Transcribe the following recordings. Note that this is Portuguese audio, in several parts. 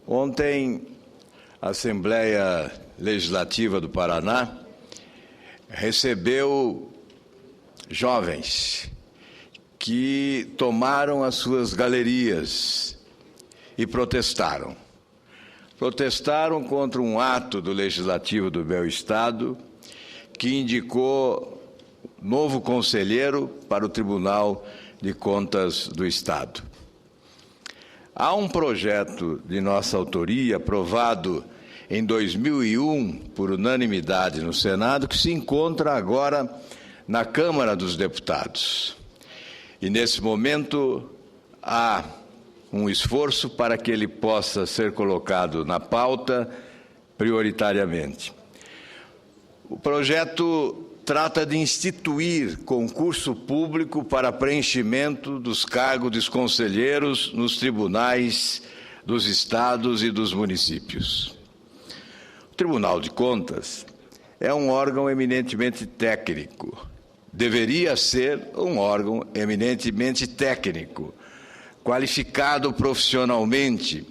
Ontem, a Assembleia Legislativa do Paraná recebeu jovens que tomaram as suas galerias e protestaram. Protestaram contra um ato do Legislativo do meu Estado que indicou novo conselheiro para o Tribunal de Contas do Estado. Há um projeto de nossa autoria, aprovado em 2001 por unanimidade no Senado, que se encontra agora na Câmara dos Deputados. E, nesse momento, há um esforço para que ele possa ser colocado na pauta prioritariamente. O projeto trata de instituir concurso público para preenchimento dos cargos dos conselheiros nos tribunais dos estados e dos municípios. O Tribunal de Contas é um órgão eminentemente técnico. Deveria ser um órgão eminentemente técnico, qualificado profissionalmente,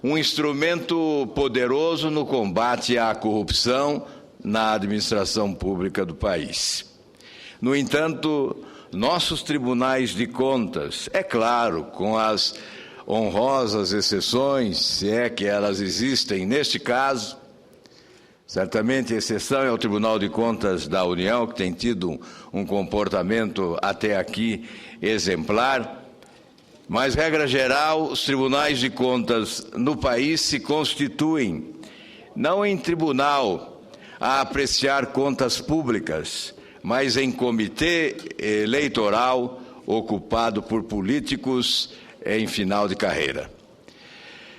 um instrumento poderoso no combate à corrupção na administração pública do país. No entanto, nossos tribunais de contas, é claro, com as honrosas exceções, se é que elas existem neste caso, certamente a exceção é o Tribunal de Contas da União, que tem tido um comportamento até aqui exemplar, mas, regra geral, os tribunais de contas no país se constituem não em tribunal a apreciar contas públicas, mas em comitê eleitoral ocupado por políticos em final de carreira.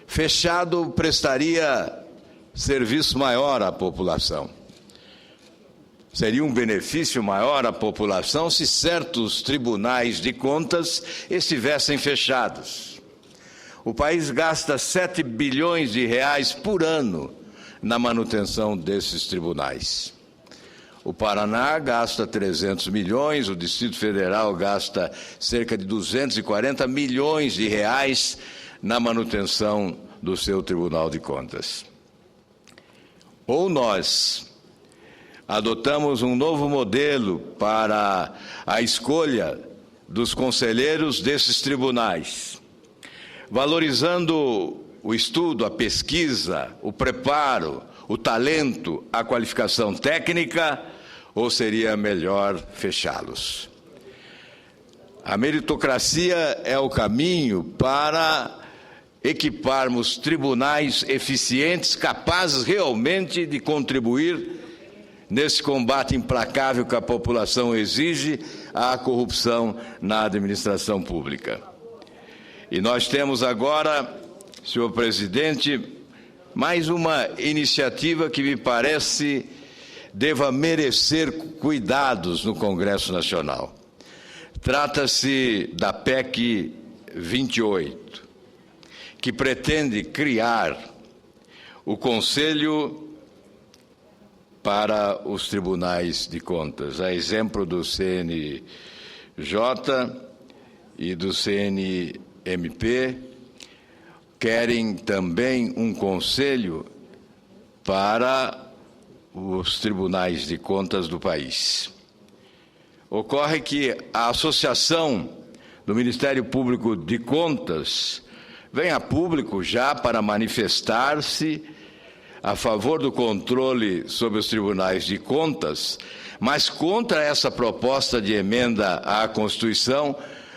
Fechado, prestaria serviço maior à população. Seria um benefício maior à população se certos tribunais de contas estivessem fechados. O país gasta 7 bilhões de reais por ano na manutenção desses tribunais. O Paraná gasta 300 milhões, o Distrito Federal gasta cerca de 240 milhões de reais na manutenção do seu Tribunal de Contas. Ou nós adotamos um novo modelo para a escolha dos conselheiros desses tribunais, valorizando o estudo, a pesquisa, o preparo, o talento, a qualificação técnica, ou seria melhor fechá-los? A meritocracia é o caminho para equiparmos tribunais eficientes, capazes realmente de contribuir nesse combate implacável que a população exige à corrupção na administração pública. E nós temos agora, senhor presidente, mais uma iniciativa que me parece deva merecer cuidados no Congresso Nacional. Trata-se da PEC 28, que pretende criar o Conselho para os Tribunais de Contas, a exemplo do CNJ e do CNMP, querem também um conselho para os tribunais de contas do país. Ocorre que a Associação do Ministério Público de Contas vem a público já para manifestar-se a favor do controle sobre os tribunais de contas, mas contra essa proposta de emenda à Constituição,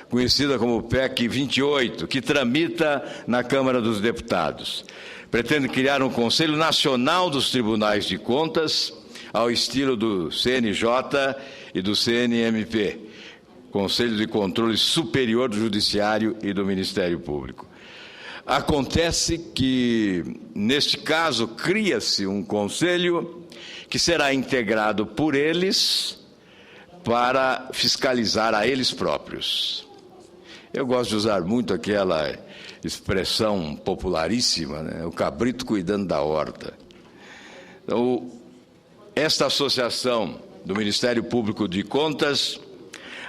conhecida como PEC 28, que tramita na Câmara dos Deputados. Pretende criar um Conselho Nacional dos Tribunais de Contas, ao estilo do CNJ e do CNMP, Conselho de Controle Superior do Judiciário e do Ministério Público. Acontece que, neste caso, cria-se um conselho que será integrado por eles para fiscalizar a eles próprios. Eu gosto de usar muito aquela expressão popularíssima, né? O cabrito cuidando da horta. Então, esta associação do Ministério Público de Contas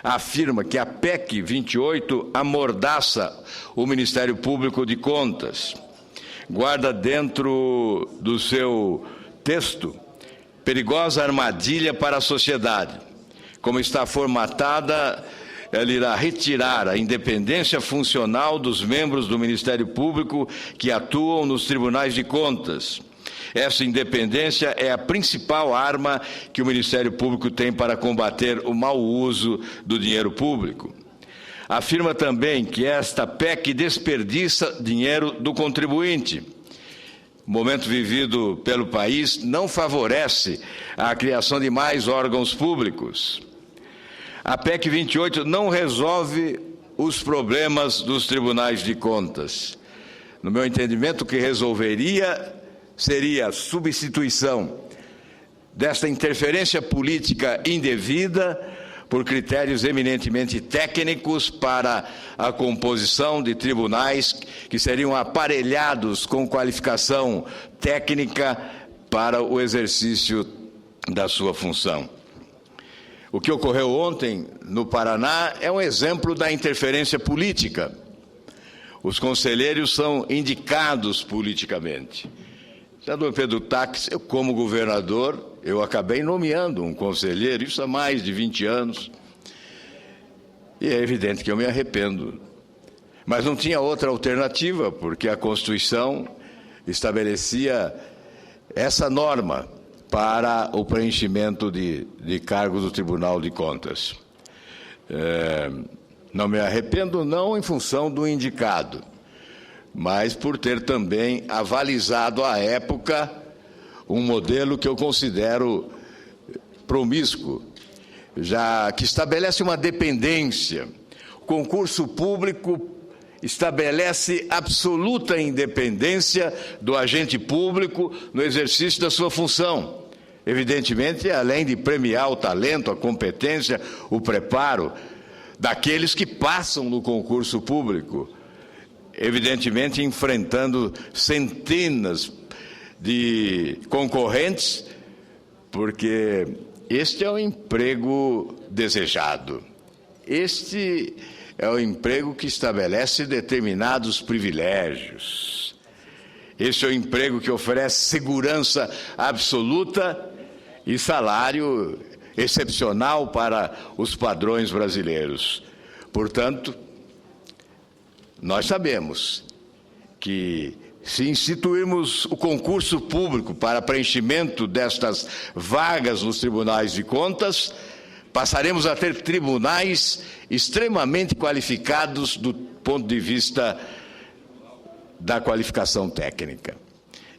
afirma que a PEC 28 amordaça o Ministério Público de Contas, guarda dentro do seu texto perigosa armadilha para a sociedade. Como está formatada, ela irá retirar a independência funcional dos membros do Ministério Público que atuam nos tribunais de contas. Essa independência é a principal arma que o Ministério Público tem para combater o mau uso do dinheiro público. Afirma também que esta PEC desperdiça dinheiro do contribuinte. O momento vivido pelo país não favorece a criação de mais órgãos públicos. A PEC 28 não resolve os problemas dos tribunais de contas. No meu entendimento, o que resolveria seria a substituição desta interferência política indevida por critérios eminentemente técnicos para a composição de tribunais que seriam aparelhados com qualificação técnica para o exercício da sua função. O que ocorreu ontem no Paraná é um exemplo da interferência política. Os conselheiros são indicados politicamente. Senador Pedro Taques, eu como governador, eu acabei nomeando um conselheiro, isso há mais de 20 anos, e é evidente que eu me arrependo. Mas não tinha outra alternativa, porque a Constituição estabelecia essa norma para o preenchimento de cargos do Tribunal de Contas. Não me arrependo, não em função do indicado, mas por ter também avalizado à época um modelo que eu considero promíscuo, já que estabelece uma dependência. O concurso público estabelece absoluta independência do agente público no exercício da sua função. Evidentemente, além de premiar o talento, a competência, o preparo daqueles que passam no concurso público, evidentemente enfrentando centenas de concorrentes, porque este é o emprego desejado. Este é o emprego que estabelece determinados privilégios. Este é o emprego que oferece segurança absoluta e salário excepcional para os padrões brasileiros. Portanto, nós sabemos que, se instituirmos o concurso público para preenchimento destas vagas nos tribunais de contas, passaremos a ter tribunais extremamente qualificados do ponto de vista da qualificação técnica.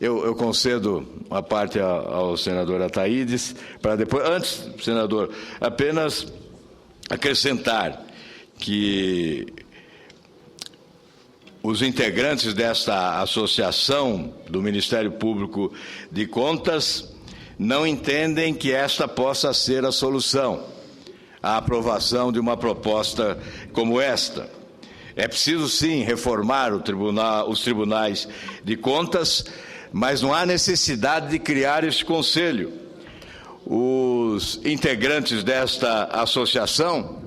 Eu concedo uma parte ao senador Ataídes, para depois, antes, senador, apenas acrescentar que os integrantes desta associação do Ministério Público de Contas não entendem que esta possa ser a solução, a aprovação de uma proposta como esta. É preciso, sim, reformar os tribunais de contas, mas não há necessidade de criar este conselho. Os integrantes desta associação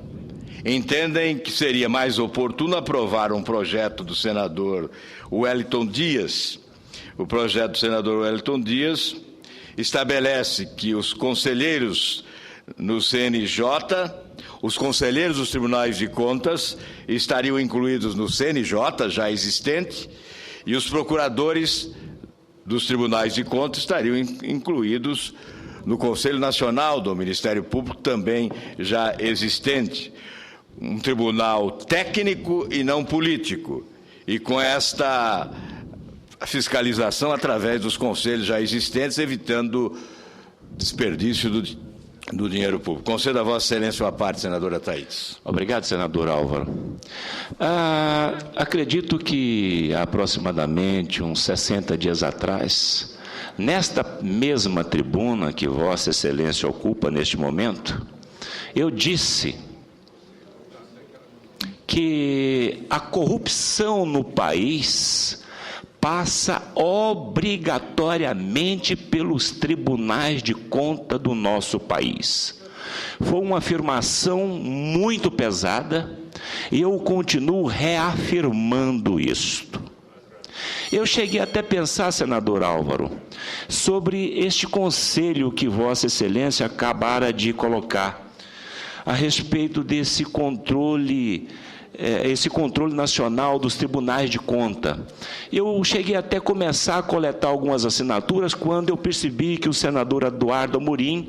entendem que seria mais oportuno aprovar um projeto do senador Wellington Dias. O projeto do senador Wellington Dias estabelece que os conselheiros no CNJ, os conselheiros dos tribunais de contas estariam incluídos no CNJ, já existente, e os procuradores dos tribunais de contas estariam incluídos no Conselho Nacional do Ministério Público, também já existente. Um tribunal técnico e não político, e com esta fiscalização através dos conselhos já existentes, evitando desperdício do dinheiro público. Concedo a Vossa Excelência uma parte, senadora Ataídes. Obrigado, senador Álvaro. Acredito que há aproximadamente uns 60 dias atrás, nesta mesma tribuna que Vossa Excelência ocupa neste momento, eu disse que a corrupção no país passa obrigatoriamente pelos tribunais de conta do nosso país. Foi uma afirmação muito pesada e eu continuo reafirmando isto. Eu cheguei até a pensar, senador Álvaro, sobre este conselho que Vossa Excelência acabara de colocar, a respeito desse controle nacional dos tribunais de conta. Eu cheguei até a começar a coletar algumas assinaturas quando eu percebi que o senador Eduardo Amorim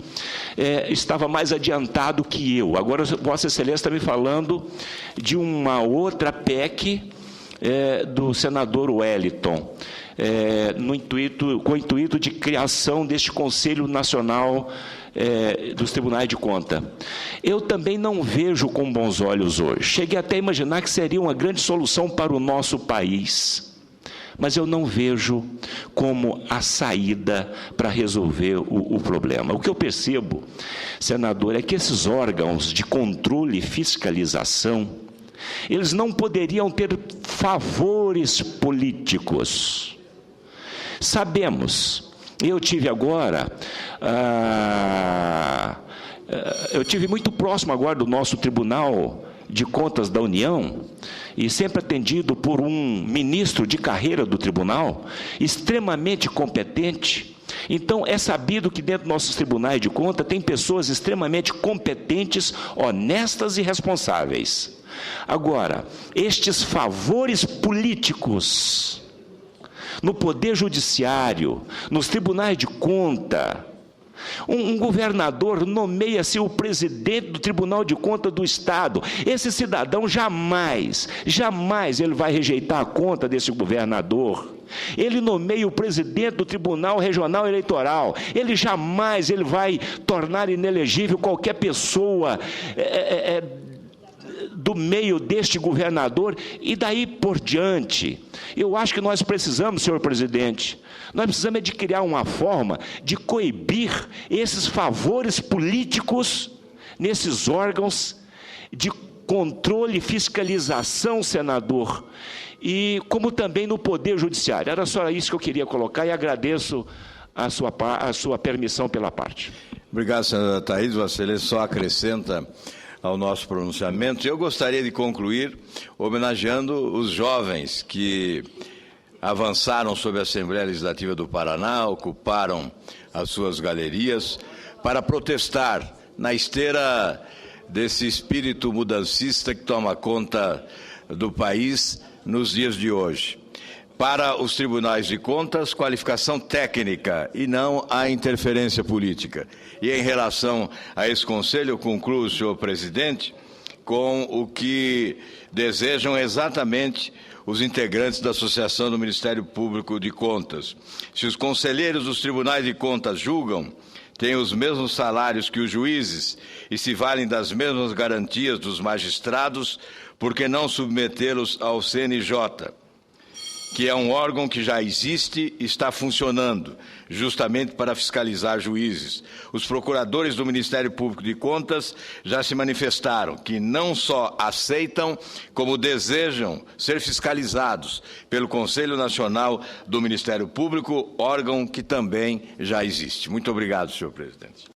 estava mais adiantado que eu. Agora, Vossa Excelência está me falando de uma outra PEC do senador Wellington, com o intuito de criação deste Conselho Nacional dos Tribunais de Conta. Eu também não vejo com bons olhos hoje. Cheguei até a imaginar que seria uma grande solução para o nosso país, mas eu não vejo como a saída para resolver o problema. O que eu percebo, senador, é que esses órgãos de controle e fiscalização, eles não poderiam ter favores políticos. Sabemos. Eu tive agora, eu tive muito próximo agora do nosso Tribunal de Contas da União, e sempre atendido por um ministro de carreira do tribunal, extremamente competente. Então, é sabido que dentro dos nossos tribunais de conta tem pessoas extremamente competentes, honestas e responsáveis. Agora, estes favores políticos no Poder Judiciário, nos tribunais de conta, um governador nomeia-se o presidente do Tribunal de Conta do Estado. Esse cidadão jamais ele vai rejeitar a conta desse governador. Ele nomeia o presidente do Tribunal Regional Eleitoral. Ele jamais vai tornar inelegível qualquer pessoa do meio deste governador, e daí por diante. Eu acho que nós precisamos, senhor presidente, nós precisamos de criar uma forma de coibir esses favores políticos nesses órgãos de controle e fiscalização, senador, e como também no Poder Judiciário. Era só isso que eu queria colocar, e agradeço a sua permissão pela parte. Obrigado, senadora Thaís. Vossa Excelência só acrescenta ao nosso pronunciamento. Eu gostaria de concluir homenageando os jovens que avançaram sobre a Assembleia Legislativa do Paraná, ocuparam as suas galerias para protestar na esteira desse espírito mudancista que toma conta do país nos dias de hoje. Para os tribunais de contas, qualificação técnica e não a interferência política. E em relação a esse conselho, eu concluo, senhor presidente, com o que desejam exatamente os integrantes da Associação do Ministério Público de Contas. Se os conselheiros dos tribunais de contas julgam, têm os mesmos salários que os juízes e se valem das mesmas garantias dos magistrados, por que não submetê-los ao CNJ? Que é um órgão que já existe e está funcionando, justamente para fiscalizar juízes. Os procuradores do Ministério Público de Contas já se manifestaram que não só aceitam, como desejam ser fiscalizados pelo Conselho Nacional do Ministério Público, órgão que também já existe. Muito obrigado, senhor presidente.